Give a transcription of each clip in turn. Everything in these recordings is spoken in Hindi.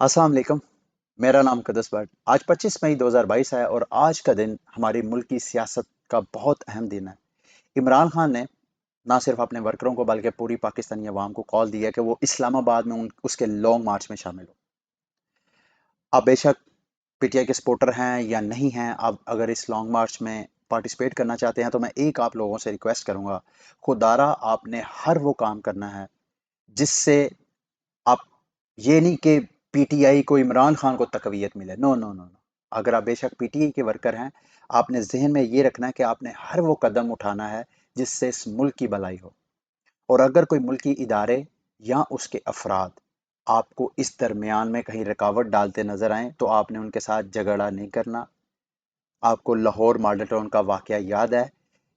अस्सलाम वालेकुम। मेरा नाम कदस बट। आज 25 मई 2022 है और आज का दिन हमारी मुल्क की सियासत का बहुत अहम दिन है। इमरान खान ने ना सिर्फ अपने वर्करों को बल्कि पूरी पाकिस्तानी अवाम को कॉल दिया कि वो इस्लामाबाद में उसके लॉन्ग मार्च में शामिल हो। आप बेशक पीटीआई के सपोर्टर हैं या नहीं हैं, आप अगर इस लॉन्ग मार्च में पार्टिसिपेट करना चाहते हैं तो मैं एक आप लोगों से रिक्वेस्ट करूंगा, खुदारा आपने हर वो काम करना है जिससे आप ये नहीं कि पीटीआई को इमरान खान को तकवीयत मिले। No no no no. अगर आप बेशक पीटीआई के वर्कर हैं, आपने जहन में ये रखना है कि आपने हर वो कदम उठाना है जिससे इस मुल्क की भलाई हो। और अगर कोई मुल्की इदारे या उसके अफराद आपको इस दरमियान में कहीं रुकावट डालते नजर आए तो आपने उनके साथ झगड़ा नहीं करना। आपको लाहौर मॉडल टाउन का वाकया याद है,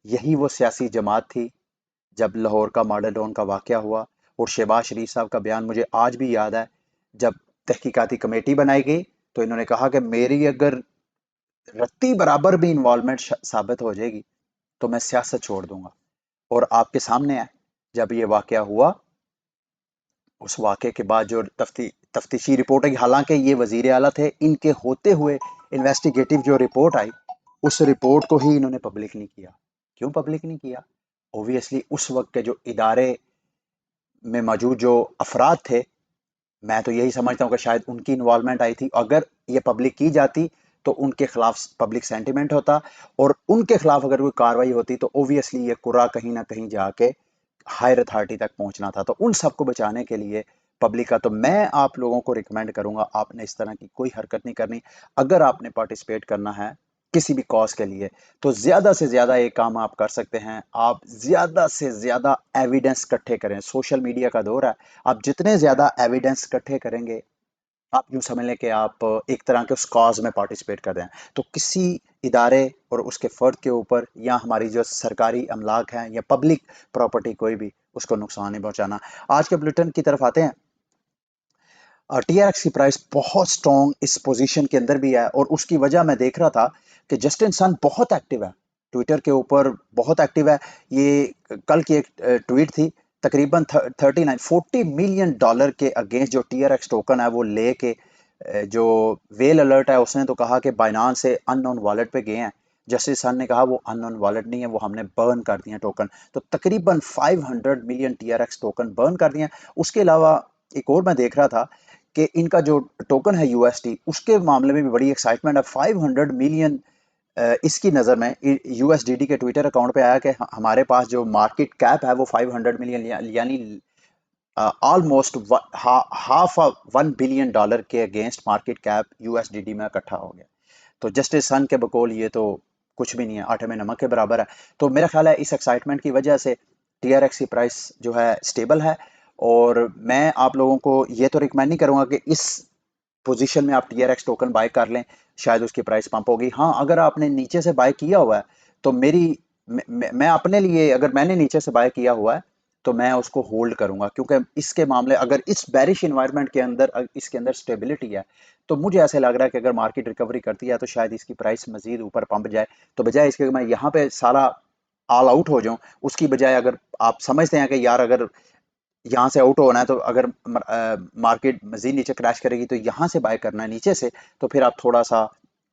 यही वो सियासी जमात थी जब लाहौर का मॉडल टाउन का वाकया हुआ। और शहबाज शरीफ साहब का बयान मुझे आज भी याद है, जब तहकीकाती कमेटी बनाई गई तो इन्होंने कहा कि मेरी अगर रत्ती बराबर भी इन्वॉल्वमेंट साबित हो जाएगी तो मैं सियासत छोड़ दूंगा। और आपके सामने है, जब ये वाकया हुआ, उस वाकये के बाद जो तफ्तीशी रिपोर्ट है, हालांकि ये वजीर आला थे, इनके होते हुए इन्वेस्टिगेटिव जो रिपोर्ट आई, उस रिपोर्ट को ही इन्होंने पब्लिक नहीं किया। क्यों पब्लिक नहीं किया? ओबियसली उस वक्त के जो इदारे में मौजूद जो अफराद थे, मैं तो यही समझता हूँ कि शायद उनकी इन्वॉल्वमेंट आई थी। अगर ये पब्लिक की जाती तो उनके खिलाफ पब्लिक सेंटिमेंट होता, और उनके खिलाफ अगर कोई कार्रवाई होती तो ओबियसली ये कुरा कहीं ना कहीं जाके हायर अथॉरिटी तक पहुंचना था। तो उन सबको बचाने के लिए पब्लिक का तो मैं आप लोगों को रिकमेंड करूंगा, आपने इस तरह की कोई हरकत नहीं करनी। अगर आपने पार्टिसिपेट करना है किसी भी कॉज के लिए तो ज्यादा से ज्यादा एक काम आप कर सकते हैं, आप ज्यादा से ज्यादा एविडेंस इकट्ठे करें। सोशल मीडिया का दौर है, आप जितने ज्यादा एविडेंस इकट्ठे करेंगे, आप यूं समझ लें कि आप एक तरह के उस कॉज में पार्टिसिपेट कर रहे हैं। तो किसी इदारे और उसके फर्द के ऊपर या हमारी जो सरकारी अमलाक हैं या पब्लिक प्रॉपर्टी कोई भी, उसको नुकसान नहीं पहुंचाना। आज के बुलेटिन की तरफ आते हैं। टीआरएक्स की प्राइस बहुत स्ट्रॉन्ग इस पोजीशन के अंदर भी है और उसकी वजह मैं देख रहा था कि जस्टिन सन बहुत एक्टिव है, ट्विटर के ऊपर बहुत एक्टिव है। ये कल की एक ट्वीट थी, तकरीबन 39-40 मिलियन डॉलर के अगेंस्ट जो टीआरएक्स टोकन है वो लेके जो वेल अलर्ट है उसने तो कहा कि बाइनांस से अननोन वॉलेट पे गए हैं। जस्टिस सन ने कहा वो अननोन वॉलेट नहीं है, वो हमने बर्न कर दिए टोकन। तो तकरीबन 500 मिलियन टीआरएक्स टोकन बर्न कर दिए। उसके अलावा एक और मैं देख रहा था कि इनका जो टोकन है यूएसटी, उसके मामले में भी बड़ी एक्साइटमेंट है। 500 मिलियन इसकी नज़र में यूएसडीडी के ट्विटर अकाउंट पे आया कि हमारे पास जो मार्केट कैप है वो 500 मिलियन यानी ऑलमोस्ट हाफ 1 बिलियन डॉलर के अगेंस्ट मार्केट कैप यूएसडीडी में इकट्ठा हो गया। तो जस्टिस सन के बकौल ये तो कुछ भी नहीं है, आटे में नमक के बराबर है। तो मेरा ख्याल है इस एक्साइटमेंट की वजह से टीआरएक्स की प्राइस जो है स्टेबल है। और मैं आप लोगों को ये तो रिकमेंड नहीं करूंगा कि इस पोजीशन में आप टीआरएक्स टोकन बाय कर लें, शायद उसकी प्राइस पंप होगी। हाँ, अगर आपने नीचे से बाय किया हुआ है तो मैं अपने लिए, अगर मैंने नीचे से बाय किया हुआ है तो मैं उसको होल्ड करूंगा, क्योंकि इसके मामले अगर इस बैरिश इन्वायरमेंट के अंदर इसके अंदर स्टेबिलिटी है तो मुझे ऐसे लग रहा है कि अगर मार्केट रिकवरी करती है तो शायद इसकी प्राइस मजीद ऊपर पंप जाए। तो बजाय इसके कि मैं यहाँ पे सारा ऑल आउट हो जाऊं, उसकी बजाय अगर आप समझते हैं कि यार अगर यहाँ से आउट होना है तो अगर मार्केट मजीद नीचे क्रैश करेगी तो यहाँ से बाय करना है नीचे से, तो फिर आप थोड़ा सा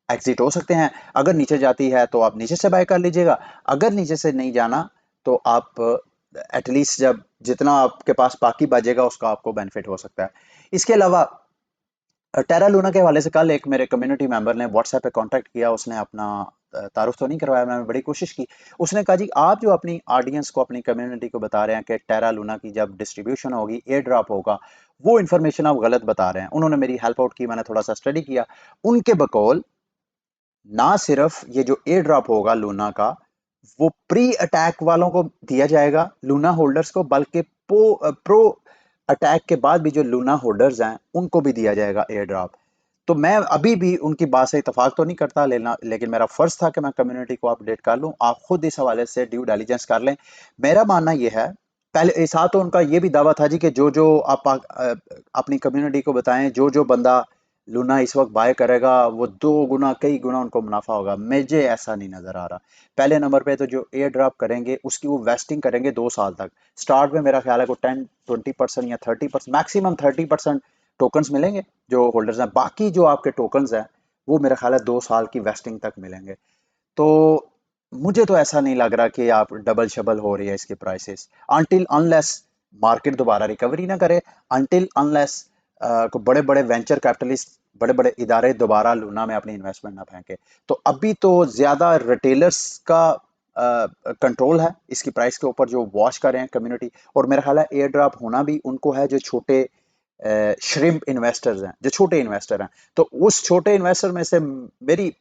एग्जिट हो सकते हैं। अगर नीचे जाती है तो आप नीचे से बाय कर लीजिएगा, अगर नीचे से नहीं जाना तो आप एटलीस्ट जब जितना आपके पास बाकी बचेगा उसका आपको बेनिफिट हो सकता है। इसके अलावा टेरा लूना के हवाले से कल एक मेरे कम्युनिटी मेंबर ने व्हाट्सएप पे कांटेक्ट किया, उसने अपना तारुफ तो नहीं करवाया, मैंने बड़ी कोशिश की। उसने कहा जी आप जो अपनी ऑडियंस को, अपनी कम्युनिटी को बता रहे हैं कि टेरा लूना की जब डिस्ट्रीब्यूशन होगी, एयर ड्रॉप होगा, वो इन्फॉर्मेशन आप गलत बता रहे हैं। उन्होंने मेरी हेल्प आउट की, मैंने थोड़ा सा स्टडी किया। उनके बकौल ना सिर्फ ये जो एयर ड्रॉप होगा लूना का वो प्री अटैक वालों को दिया जाएगा, लूना होल्डर्स को, बल्कि प्रो अटैक के बाद भी जो लूना होल्डर्स हैं उनको भी दिया जाएगा एयर ड्रॉप। तो मैं अभी भी उनकी बात से इतफाक तो नहीं करता लेना, लेकिन मेरा फर्ज था कि मैं कम्युनिटी को अपडेट कर लूं। आप खुद इस हवाले से ड्यू डिलिजेंस कर लें। मेरा मानना यह है, पहले साथ तो उनका ये भी दावा था जी कि जो जो आप अपनी कम्युनिटी को बताएं, जो जो बंदा लूना इस वक्त बाय करेगा वो 2 गुना, कई गुना उनको मुनाफा होगा। मुझे ऐसा नहीं नजर आ रहा। पहले नंबर पे तो जो एयर ड्रॉप करेंगे उसकी वो वेस्टिंग करेंगे 2 साल तक। स्टार्ट में मेरा ख्याल है को 10-20% या 30%, मैक्सिमम 30% टोकन्स मिलेंगे जो होल्डर्स हैं, बाकी जो आपके टोकन्स हैं वो मेरा ख्याल है 2 साल की वेस्टिंग तक मिलेंगे। तो मुझे तो ऐसा नहीं लग रहा कि आप डबल शबल हो रही है इसकी प्राइसेस, अनटिल अनलेस मार्केट दोबारा रिकवरी ना करे, अनटिल अनलेस को बड़े बड़े वेंचर कैपिटलिस्ट, बड़े बड़े इदारे दोबारा लूना में अपनी इन्वेस्टमेंट ना फेंके। तो अभी तो ज्यादा रिटेलर्स का कंट्रोल है इसकी प्राइस के ऊपर, जो वॉच कर रहे हैं कम्युनिटी, और मेरा ख्याल है एयर ड्रॉप होना भी उनको है जो छोटे श्रिम्प इन्वेस्टर्स हैं, जो छोटे इन्वेस्टर हैं। तो उस छोटे इन्वेस्टर में से मेरी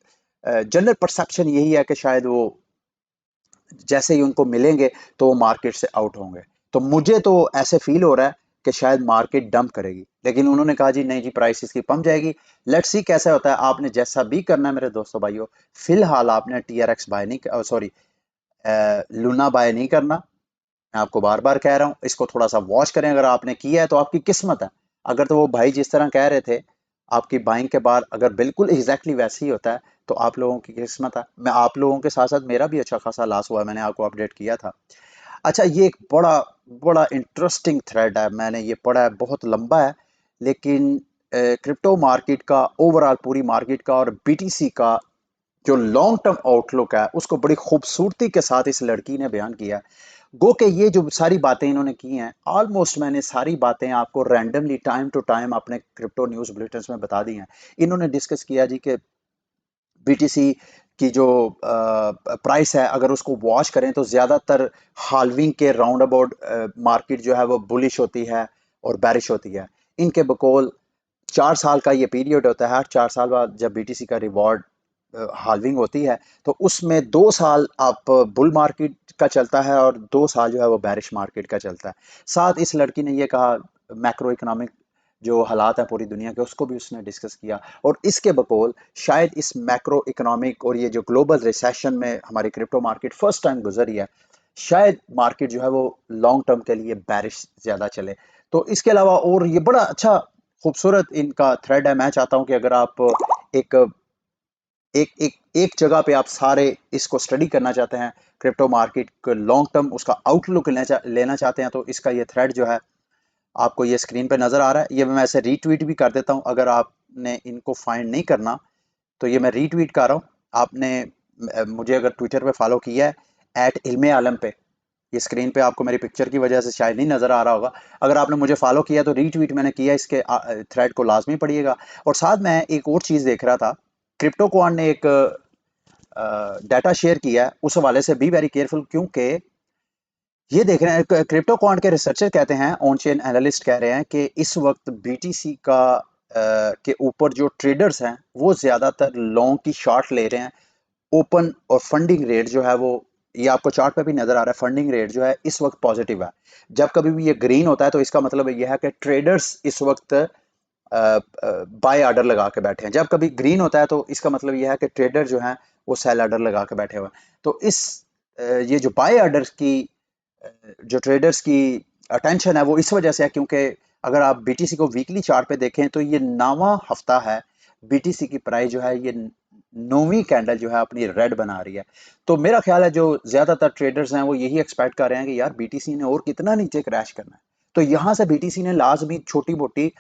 जनरल परसेप्शन यही है कि शायद वो जैसे ही उनको मिलेंगे तो वो मार्केट से आउट होंगे। तो मुझे तो ऐसे फील हो रहा है कि शायद मार्केट डंप करेगी, लेकिन उन्होंने कहा जी नहीं जी प्राइस इसकी पम्प जाएगी। लेट्स सी कैसा होता है। आपने जैसा भी करना है मेरे दोस्तों भाइयों, फिलहाल आपने टीआरएक्स बाय नहीं, सॉरी लूना बाय नहीं करना। मैं आपको बार बार कह रहा हूँ इसको थोड़ा सा वॉच करें, अगर आपने किया है तो आपकी किस्मत है। अगर तो वो भाई जिस तरह कह रहे थे आपकी बाइंग के बाद अगर बिल्कुल एग्जैक्टली वैसे ही होता है तो आप लोगों की किस्मत है। मैं आप लोगों के साथ साथ मेरा भी अच्छा खासा लॉस हुआ है, मैंने आपको अपडेट किया था। अच्छा, ये एक बड़ा बड़ा इंटरेस्टिंग थ्रेड है, मैंने ये पढ़ा है, बहुत लंबा है, लेकिन क्रिप्टो मार्केट का ओवरऑल, पूरी मार्केट का और बीटीसी का जो लॉन्ग टर्म आउटलुक है उसको बड़ी खूबसूरती के साथ इस लड़की ने बयान किया। गो के ये जो सारी बातें इन्होंने की हैं, ऑलमोस्ट मैंने सारी बातें आपको रैंडमली टाइम टू टाइम अपने क्रिप्टो न्यूज़ बुलेटिन्स में बता दी हैं। इन्होंने डिस्कस किया जी कि बीटीसी की जो प्राइस है अगर उसको वॉच करें तो ज़्यादातर हाल्विंग के राउंड अबाउट मार्केट जो है वो बुलिश होती है और बैरिश होती है। इनके बकौल 4 साल का ये पीरियड होता है, हर 4 साल बाद जब बीटीसी का रिवॉर्ड हाल्विंग होती है तो उसमें 2 साल आप बुल मार्केट का चलता है और 2 साल जो है वो बैरिश मार्केट का चलता है। साथ इस लड़की ने ये कहा मैक्रो इकोनॉमिक जो हालात हैं पूरी दुनिया के उसको भी उसने डिस्कस किया, और इसके बकौल शायद इस मैक्रो इकोनॉमिक और ये जो ग्लोबल रिसेशन में हमारी क्रिप्टो मार्केट फर्स्ट टाइम गुजरी है, शायद मार्केट जो है वो लॉन्ग टर्म के लिए बैरिश ज्यादा चले। तो इसके अलावा और ये बड़ा अच्छा खूबसूरत इनका थ्रेड है। मैं चाहता हूं कि अगर आप एक एक एक एक जगह पे आप सारे इसको स्टडी करना चाहते हैं, क्रिप्टो मार्केट को लॉन्ग टर्म उसका आउटलुक लेना चाहते हैं, तो इसका ये थ्रेड जो है आपको ये स्क्रीन पे नजर आ रहा है। ये मैं ऐसे रीट्वीट भी कर देता हूँ, अगर आपने इनको फाइंड नहीं करना तो ये मैं रीट्वीट कर रहा हूँ। आपने मुझे अगर ट्विटर पे फॉलो किया है @ilme आलम पे, ये स्क्रीन पे आपको मेरी पिक्चर की वजह से शायद नहीं नजर आ रहा होगा। अगर आपने मुझे फॉलो किया तो रीट्वीट मैंने किया, इसके थ्रेड को लाजमी पढ़िएगा। और साथ मैं एक और चीज देख रहा था, क्रिप्टो कॉइन ने एक डाटा शेयर किया है, उस हवाले से बी वेरी केयरफुल, क्योंकि ये देख रहे हैं क्रिप्टो कॉइन के रिसर्चर कहते हैं, ऑन चेन एनालिस्ट कह रहे हैं कि इस वक्त बीटीसी का के ऊपर जो ट्रेडर्स हैं वो ज्यादातर लॉन्ग की शॉर्ट ले रहे हैं। ओपन और फंडिंग रेट जो है वो, ये आपको चार्ट पे भी नजर आ रहा है, फंडिंग रेट जो है इस वक्त पॉजिटिव है। जब कभी भी ये ग्रीन होता है तो इसका मतलब यह है कि ट्रेडर्स इस वक्त बाय ऑर्डर लगा के बैठे हैं। जब कभी ग्रीन होता है तो इसका मतलब यह है कि ट्रेडर जो हैं वो सेल ऑर्डर लगा के बैठे हुए हैं। तो इस ये जो बाय ऑर्डर की जो ट्रेडर्स की अटेंशन है वो इस वजह से है क्योंकि अगर आप बीटीसी को वीकली चार्ट पे देखें तो ये 9वां हफ्ता है, बीटीसी की प्राइस जो है ये 9वीं कैंडल जो है अपनी रेड बना रही है। तो मेरा ख्याल है जो ज्यादातर ट्रेडर्स हैं वो यही एक्सपेक्ट कर रहे हैं कि यार बीटीसी ने और कितना नीचे क्रैश करना है, तो यहां से बीटीसी ने लाजमी छोटी मोटी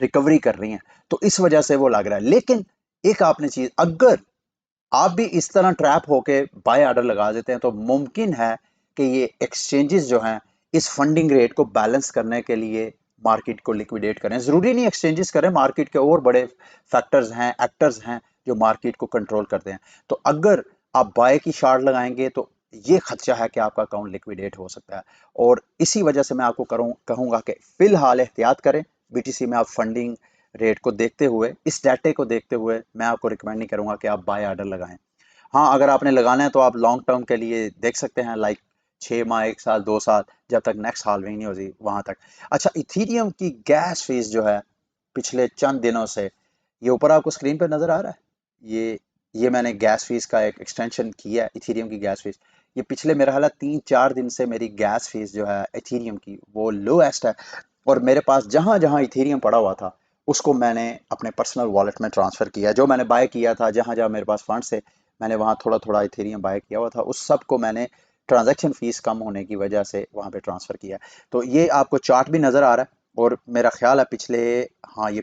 रिकवरी कर रही हैं, तो इस वजह से वो लग रहा है। लेकिन एक आपने चीज, अगर आप भी इस तरह ट्रैप होके बाय ऑर्डर लगा देते हैं तो मुमकिन है कि ये एक्सचेंजेस जो हैं इस फंडिंग रेट को बैलेंस करने के लिए मार्केट को लिक्विडेट करें। जरूरी नहीं एक्सचेंजेस करें, मार्केट के और बड़े फैक्टर्स हैं, एक्टर्स हैं जो मार्केट को कंट्रोल करते हैं। तो अगर आप बाय की शार्ट लगाएंगे तो ये खदशा है कि आपका अकाउंट लिक्विडेट हो सकता है। और इसी वजह से मैं आपको कहूंगा कि फिलहाल एहतियात करें। बीटीसी में आप फंडिंग रेट को देखते हुए, इस डाटे को देखते हुए मैं आपको रिकमेंड नहीं करूंगा कि आप बाय ऑर्डर लगाएं। हाँ, अगर आपने लगाना है तो आप लॉन्ग टर्म के लिए देख सकते हैं, लाइक 6 माह, 1 साल, 2 साल, जब तक नेक्स्ट हाल्विंग नहीं होती वहां तक। अच्छा, इथीरियम की गैस फीस जो है पिछले चंद दिनों से, ये ऊपर आपको स्क्रीन पर नजर आ रहा है, ये मैंने गैस फीस का एक एक्सटेंशन किया है, इथीरियम की गैस फीस। ये पिछले मेरा हाल 3-4 दिन से मेरी गैस फीस जो है इथीरियम की वो लोएस्ट है, और मेरे पास जहां जहां इथीरियम पड़ा हुआ था उसको मैंने अपने पर्सनल वॉलेट में ट्रांसफर किया। जो मैंने बाय किया था, जहां जहां मेरे पास फंड्स थे, मैंने वहां थोड़ा थोड़ा इथेरियम बाय किया हुआ था, उस सब को मैंने ट्रांजैक्शन फीस कम होने की वजह से वहां पे ट्रांसफर किया। तो ये आपको चार्ट भी नजर आ रहा है, और मेरा ख्याल है हाँ ये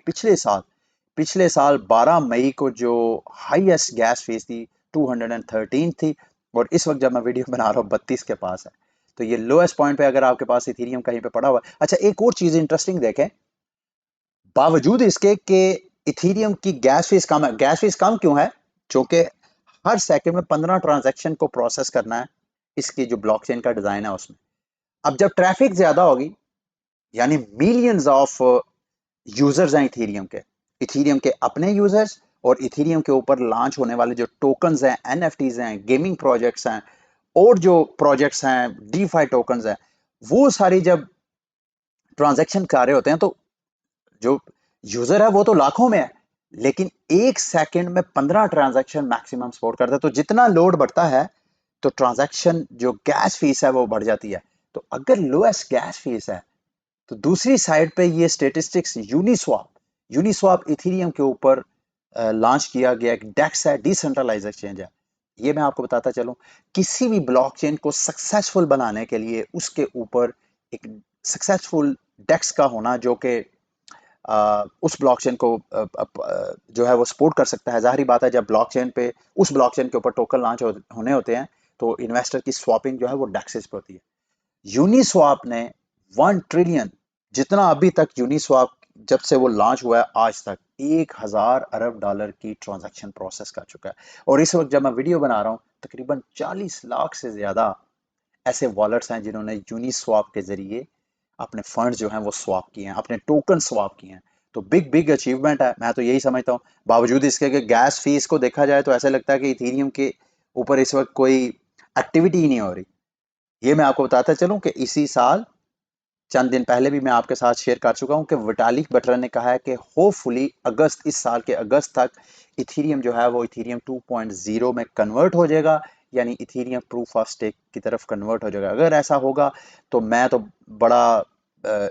पिछले साल 12 मई को जो हाईएस्ट गैस फीस थी 213 थी, और इस वक्त जब मैं वीडियो बना रहा हूँ 32 के पास है। तो ये लोएस्ट पॉइंट पे अगर आपके पास इथेरियम कहीं पे पड़ा हुआ है। अच्छा, एक और चीज इंटरेस्टिंग देखें, बावजूद इसके कि इथेरियम की गैस फीस कम है। गैस फीस कम क्यों है? क्योंकि हर सेकंड में 15 ट्रांजैक्शन को प्रोसेस करना है, इसकी जो ब्लॉकचेन का डिजाइन है उसमें। अब जब ट्रैफिक ज्यादा होगी, यानी मिलियंस ऑफ यूजर्स हैं इथेरियम के अपने यूजर्स, और इथेरियम के ऊपर लॉन्च होने वाले जो टोकन्स हैं, एनएफटीज हैं, गेमिंग प्रोजेक्ट्स हैं, और जो प्रोजेक्ट्स हैं डीफाई टोकन्स हैं, वो सारी जब ट्रांजैक्शन कर रहे होते हैं तो जो यूजर है वो तो लाखों में है, लेकिन एक सेकंड में 15 ट्रांजैक्शन मैक्सिमम सपोर्ट करता है। तो जितना लोड बढ़ता है तो ट्रांजैक्शन जो गैस फीस है वो बढ़ जाती है। तो अगर लोएस्ट गैस फीस है, तो दूसरी साइड पे ये स्टेटिस्टिक्स यूनिस्वाप इथेरियम के ऊपर लॉन्च किया गया एक डेक्स है, डिसेंट्रलाइज एक्सचेंज है। ये मैं आपको बताता चलूं, किसी भी ब्लॉकचेन को सक्सेसफुल बनाने के लिए उसके ऊपर एक सक्सेसफुल डेक्स का होना, जो कि उस ब्लॉकचेन को जो है वो सपोर्ट कर सकता है। जाहिर बात है, जब ब्लॉकचेन पे उस ब्लॉकचेन के ऊपर टोकन लॉन्च होने होते हैं तो इन्वेस्टर की स्वैपिंग जो है वो डेक्सेस पे होती है। यूनिस्वाप ने 1 ट्रिलियन, जितना अभी तक यूनिस्वाप जब से वो लॉन्च हुआ है आज तक 1000 अरब डॉलर की ट्रांजैक्शन प्रोसेस कर चुका है। और इस वक्त जब मैं वीडियो बना रहा हूँ, तकरीबन 40 लाख से ज्यादा ऐसे वॉलेट्स हैं जिन्होंने यूनिस्वाप के जरिए अपने फंड जो हैं वो स्वैप किए हैं, अपने टोकन स्वैप किए हैं। तो बिग बिग अचीवमेंट है, मैं तो यही समझता हूँ। बावजूद इसके कि गैस फीस को देखा जाए तो ऐसा लगता है कि इथेरियम के ऊपर इस वक्त कोई एक्टिविटी ही नहीं हो रही। ये मैं आपको बताता चलूं कि इसी साल चंद दिन पहले भी मैं आपके साथ शेयर कर चुका हूं कि विटालिक बटलर ने कहा है कि होपफुली इस साल के अगस्त तक इथेरियम जो है वो इथेरियम 2.0 में कन्वर्ट हो जाएगा, यानी इथेरियम प्रूफ ऑफ स्टेक की तरफ कन्वर्ट हो जाएगा। अगर ऐसा होगा तो मैं तो बड़ा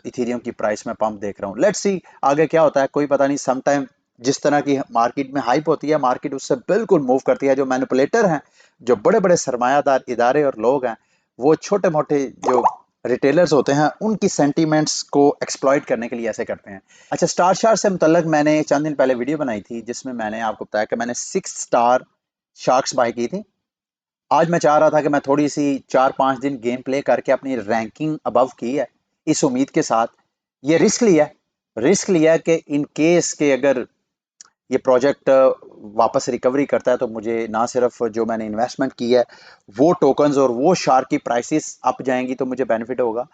इथेरियम की प्राइस में पंप देख रहा हूँ। लेट्स सी आगे क्या होता है, कोई पता नहीं। सम टाइम जिस तरह की मार्केट में हाइप होती है, मार्केट उससे बिल्कुल मूव करती है। जो मैनिपुलेटर हैं, जो बड़े बड़े सरमायादार इदारे और लोग हैं, वो छोटे मोटे जो रिटेलर्स होते हैं उनकी सेंटीमेंट्स को एक्सप्लॉइट करने के लिए ऐसे करते हैं। अच्छा, स्टार शार्क से मुतल्लक मैंने चंद दिन पहले वीडियो बनाई थी जिसमें मैंने आपको बताया कि मैंने 6 स्टार शार्क्स बाय की थी। आज मैं चाह रहा था कि मैं थोड़ी सी 4-5 दिन गेम प्ले करके अपनी रैंकिंग अबव की है, इस उम्मीद के साथ ये रिस्क लिया है कि इन केस के अगर ये प्रोजेक्ट वापस रिकवरी करता है तो मुझे ना सिर्फ जो मैंने इन्वेस्टमेंट की है वो टोकन्स और वो शार्क की प्राइसेस अप जाएंगी तो मुझे बेनिफिट होगा,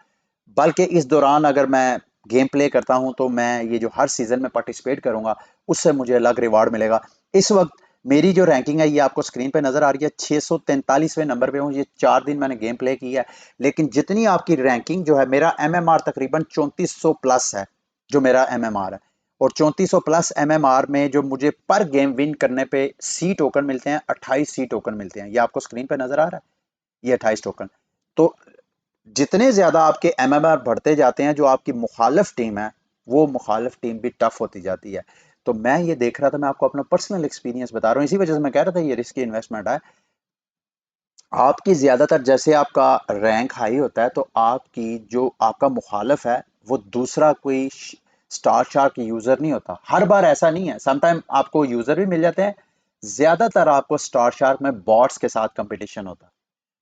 बल्कि इस दौरान अगर मैं गेम प्ले करता हूं तो मैं ये जो हर सीजन में पार्टिसिपेट करूंगा उससे मुझे अलग रिवार्ड मिलेगा। इस वक्त मेरी जो रैंकिंग है ये आपको स्क्रीन पे नजर आ रही है, 643वें नंबर पे हूँ। ये 4 दिन मैंने गेम प्ले किया है, लेकिन जितनी आपकी रैंकिंग जो है, मेरा एमएमआर तकरीबन 3400 प्लस है जो मेरा एमएमआर है। और 3400 प्लस एमएमआर में जो मुझे पर गेम विन करने पे सी टोकन मिलते हैं, 28 सी टोकन मिलते हैं। ये आपको स्क्रीन पे नजर आ रहा है, ये 28 टोकन। तो जितने ज्यादा आपके एमएमआर बढ़ते जाते हैं, जो आपकी मुखालिफ टीम है वो मुखालिफ टीम भी टफ होती जाती है। तो मैं ये देख रहा था, मैं आपको अपना पर्सनल एक्सपीरियंस बता रहा हूँ, इसी वजह से मैं कह रहा था ये रिस्की इन्वेस्टमेंट है। आपकी ज्यादातर जैसे आपका रैंक हाई होता है तो आपकी जो आपका मुखालिफ है वो दूसरा कोई स्टार शार्क यूजर नहीं होता। हर बार ऐसा नहीं है, समटाइम आपको यूजर भी मिल जाते हैं। ज्यादातर आपको स्टार शार्क में बॉट्स के साथ कंपटीशन होता है,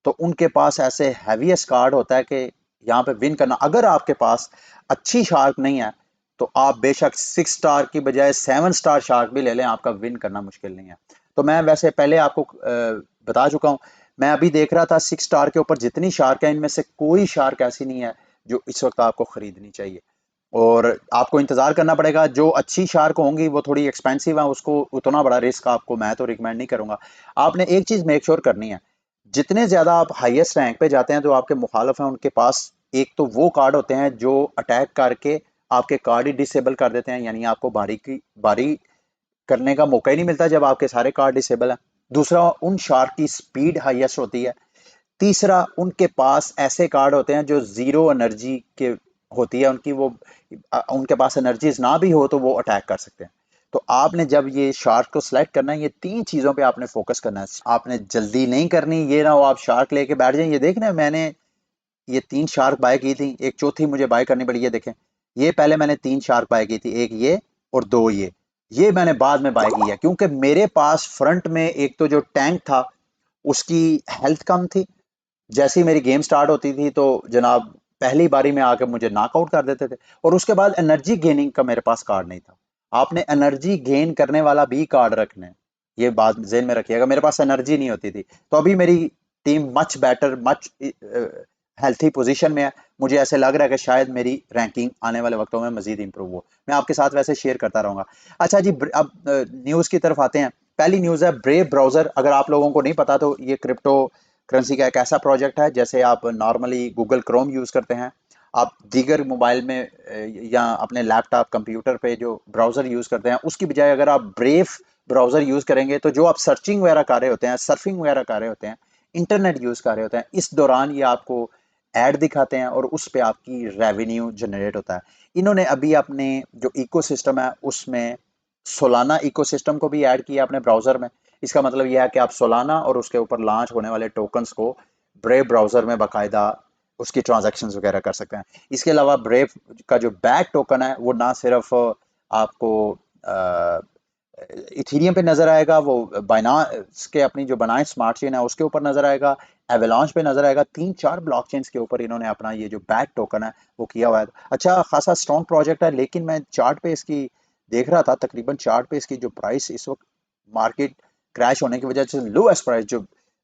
तो उनके पास ऐसे हैवीएस्ट कार्ड होता है कि यहाँ पे विन करना, अगर आपके पास अच्छी शार्क नहीं है तो आप बेशक 6 स्टार की बजाय 7 स्टार शार्क भी ले लें, आपका विन करना मुश्किल नहीं है। तो मैं वैसे पहले आपको बता चुका हूँ। मैं अभी देख रहा था 6 स्टार के ऊपर जितनी शार्क है इनमें से कोई शार्क ऐसी नहीं है जो इस वक्त आपको खरीदनी चाहिए, और आपको इंतजार करना पड़ेगा। जो अच्छी शार्क होंगी वो थोड़ी एक्सपेंसिव है, उसको उतना बड़ा रिस्क आपको मैं तो रिकमेंड नहीं करूंगा। आपने एक चीज मेक श्योर करनी है, जितने ज्यादा आप हाईएस्ट रैंक पे जाते हैं, जो आपके मुखालिफ हैं उनके पास एक तो वो कार्ड होते हैं जो अटैक करके आपके कार्ड ही डिसेबल कर देते हैं, यानी आपको बारी करने का मौका ही नहीं मिलता जब आपके सारे कार्ड डिसेबल हैं। दूसरा, उन शार्क की स्पीड हाईएस्ट होती है। तीसरा, उनके पास ऐसे कार्ड होते हैं जो जीरो एनर्जी के होती है उनकी, वो उनके पास एनर्जीज ना भी हो तो वो अटैक कर सकते हैं। तो आपने जब ये शार्क को सिलेक्ट करना है, ये 3 चीजों पे आपने फोकस करना है। आपने जल्दी नहीं करनी, ये ना हो आप शार्क लेके बैठ जाएं। ये देखना, मैंने ये 3 शार्क बाय की थी, एक चौथी मुझे बाय करनी पड़ी, ये देखें। ये पहले मैंने 3 शार्क बाय की थी, एक ये और 2 ये मैंने बाद में बाय की है, क्योंकि मेरे पास फ्रंट में एक तो जो टैंक था उसकी हेल्थ कम थी। जैसे ही मेरी गेम स्टार्ट होती थी तो जनाब पहली बारी में आके मुझे नॉकआउट कर देते थे, और उसके बाद एनर्जी गेनिंग का मेरे पास कार्ड नहीं था। आपने एनर्जी गेन करने वाला भी कार्ड रखना है, ये बात ज़हन में रखिएगा। मेरे पास एनर्जी नहीं होती थी, तो अभी मेरी team much better, much healthy position में है। मुझे ऐसे लग रहा है कि शायद मेरी रैंकिंग आने वाले वक्तों में मजीद इंप्रूव हो। मैं आपके साथ वैसे शेयर करता रहूंगा। अच्छा जी, अब न्यूज़ की तरफ आते हैं। पहली न्यूज़ है ब्रेव ब्राउज़र। अगर आप लोगों को नहीं पता तो ये क्रिप्टो करेंसी का एक ऐसा प्रोजेक्ट है, जैसे आप नॉर्मली गूगल क्रोम यूज़ करते हैं, आप दीगर मोबाइल में या अपने लैपटॉप कंप्यूटर पे जो ब्राउज़र यूज़ करते हैं उसकी बजाय अगर आप ब्रेव ब्राउज़र यूज़ करेंगे तो जो आप सर्चिंग वगैरह कर रहे होते हैं, सर्फिंग वगैरह कर रहे होते हैं, इंटरनेट यूज़ कर रहे होते हैं, इस दौरान ये आपको ऐड दिखाते हैं और उस पे आपकी रेवेन्यू जनरेट होता है। इन्होंने अभी अपने जो इकोसिस्टम है उसमें सोलाना इकोसिस्टम को भी ऐड किया अपने ब्राउज़र में। इसका मतलब यह है कि आप सोलाना और उसके ऊपर लॉन्च होने वाले टोकन्स को ब्रेव ब्राउज़र में बाकायदा उसकी ट्रांजैक्शंस वगैरह कर सकते हैं। इसके अलावा ब्रेव का जो बैक टोकन है वो ना सिर्फ आपको इथीरियम पे नजर आएगा, वो बाइनांस के अपनी जो बनाए स्मार्ट चेन है उसके ऊपर नजर आएगा, एवलांच पे नजर आएगा। 3-4 ब्लॉकचेन्स के ऊपर इन्होंने अपना ये जो बैक टोकन है वो किया हुआ है। अच्छा खासा स्ट्रॉन्ग प्रोजेक्ट है, लेकिन मैं चार्ट पे इसकी देख रहा था, तकरीबन चार्ट पे इसकी जो प्राइस इस वक्त मार्केट क्रैश होने की वजह से लोएस्ट प्राइस जो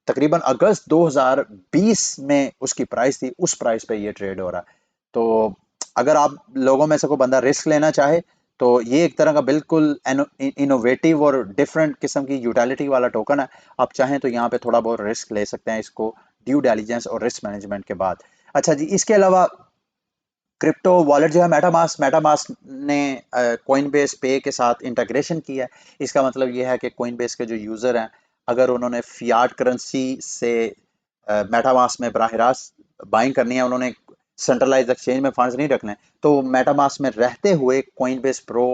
तकरीबन अगस्त 2020 में उसकी प्राइस थी, उस प्राइस पे ये ट्रेड हो रहा है। तो अगर आप लोगों में से कोई बंदा रिस्क लेना चाहे तो ये एक तरह का बिल्कुल इनोवेटिव और डिफरेंट किस्म की यूटिलिटी वाला टोकन है। आप चाहें तो यहाँ पे थोड़ा बहुत रिस्क ले सकते हैं इसको ड्यू डिलिजेंस और रिस्क मैनेजमेंट के बाद। अच्छा जी, इसके अलावा क्रिप्टो वॉलेट जो है मेटामास्क, मेटामास्क ने कोइनबेस पे के साथ इंटीग्रेशन किया है। इसका मतलब ये है कि कोइनबेस के जो यूज़र हैं, अगर उन्होंने फियाट करेंसी से मेटामास्क में बराह रास्त बाइंग करनी है, उन्होंने सेंट्रलाइज एक्सचेंज में फंड्स नहीं रखने, तो मेटामास्क में रहते हुए कोइनबेस प्रो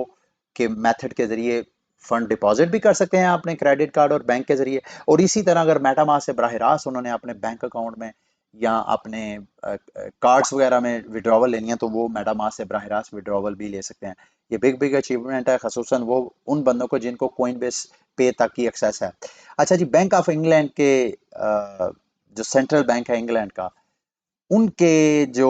के मेथड के जरिए फंड डिपॉजिट भी कर सकते हैं अपने क्रेडिट कार्ड और बैंक के जरिए। और इसी तरह अगर मेटामास्क से बराह रास्त उन्होंने अपने बैंक अकाउंट में या अपने कार्ड्स वगैरह में विड्रॉवल लेनी है तो वो मेटामास्क से बराह रास्त विड्रॉवल भी ले सकते हैं। ये बिग बिग अचीवमेंट है, खसूसन वो उन बंदों को जिनको कोइनबेस पे तक की एक्सेस है। अच्छा जी, बैंक ऑफ इंग्लैंड के जो सेंट्रल बैंक है इंग्लैंड का, उनके जो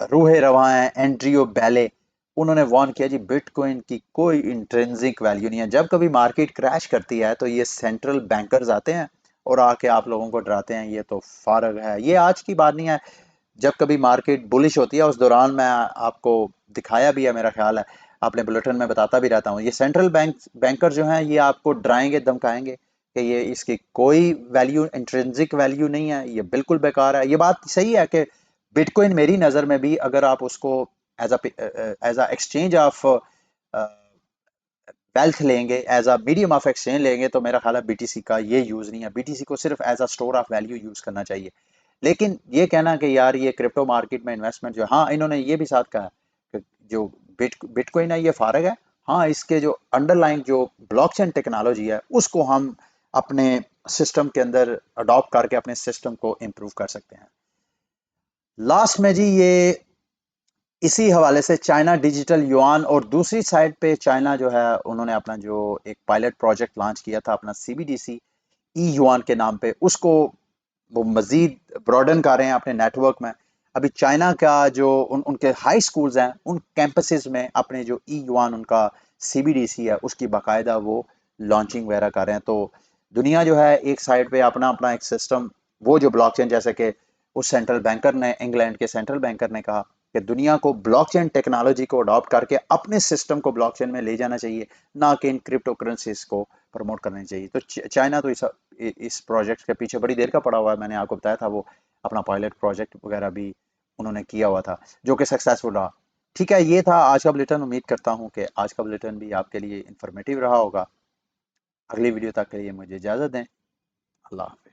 रूहे रवा हैं एंड्रियो बैले, उन्होंने वार्न किया जी बिटकॉइन की कोई इंट्रिंसिक वैल्यू नहीं है। जब कभी मार्केट क्रैश करती है तो ये सेंट्रल बैंकर्स आते हैं और आके आप लोगों को डराते हैं, ये तो फारग है। ये आज की बात नहीं है, जब कभी मार्केट बुलिश होती है उस दौरान मैं आपको दिखाया भी है, मेरा ख्याल है अपने बुलेटिन में बताता भी रहता हूँ। ये सेंट्रल बैंकर जो हैं ये आपको डराएंगे धमकाएंगे कि ये इसकी कोई वैल्यू इंट्रिंसिक वैल्यू नहीं है, ये बिल्कुल बेकार है। ये बात सही है कि बिटकॉइन मेरी नज़र में भी अगर आप उसको as a exchange of wealth लेंगे, as a medium of exchange लेंगे, तो मेरा ख्याल है बीटीसी का ये यूज़ नहीं है। बीटीसी को सिर्फ as a store of value use करना चाहिए। लेकिन ये कहना कि यार ये क्रिप्टो मार्केट में इन्वेस्टमेंट जो, हाँ इन्होंने ये भी साथ कहा कि जो बिटकॉइन है ये फारग है, हाँ इसके जो अंडरलाइन जो ब्लॉकचेन टेक्नोलॉजी है उसको हम अपने सिस्टम के अंदर अडॉप्ट करके अपने सिस्टम को इम्प्रूव कर सकते हैं। लास्ट में जी ये इसी हवाले से चाइना डिजिटल युआन, और दूसरी साइड पे चाइना जो है उन्होंने अपना जो एक पायलट प्रोजेक्ट लॉन्च किया था अपना सीबीडीसी ई युआन के नाम पे, उसको वो मजीद ब्रॉडन कर रहे हैं अपने नेटवर्क में। अभी चाइना का जो उनके हाई स्कूल्स हैं उन कैंपसेस में अपने जो ई युआन उनका सीबीडीसी है उसकी बाकायदा वो लॉन्चिंग वगैरह कर रहे हैं। तो दुनिया जो है एक साइड पे अपना अपना एक सिस्टम, वो जो ब्लॉकचेन, जैसे कि उस सेंट्रल बैंकर ने, इंग्लैंड के सेंट्रल बैंकर ने कहा कि दुनिया को ब्लॉकचेन टेक्नोलॉजी को अडॉप्ट करके अपने सिस्टम को ब्लॉकचेन में ले जाना चाहिए, ना कि इन क्रिप्टो करेंसीज को प्रमोट करना चाहिए। तो चाइना तो इस प्रोजेक्ट के पीछे बड़ी देर का पड़ा हुआ है। मैंने आपको बताया था वो अपना पायलट प्रोजेक्ट वगैरह भी उन्होंने किया हुआ था जो कि सक्सेसफुल रहा। ठीक है, ये था आज का बुलेटिन। उम्मीद करता हूँ कि आज का बुलेटिन भी आपके लिए इंफॉर्मेटिव रहा होगा। अगली वीडियो तक के लिए मुझे इजाज़त दें। अल्लाह हाफ़िज़।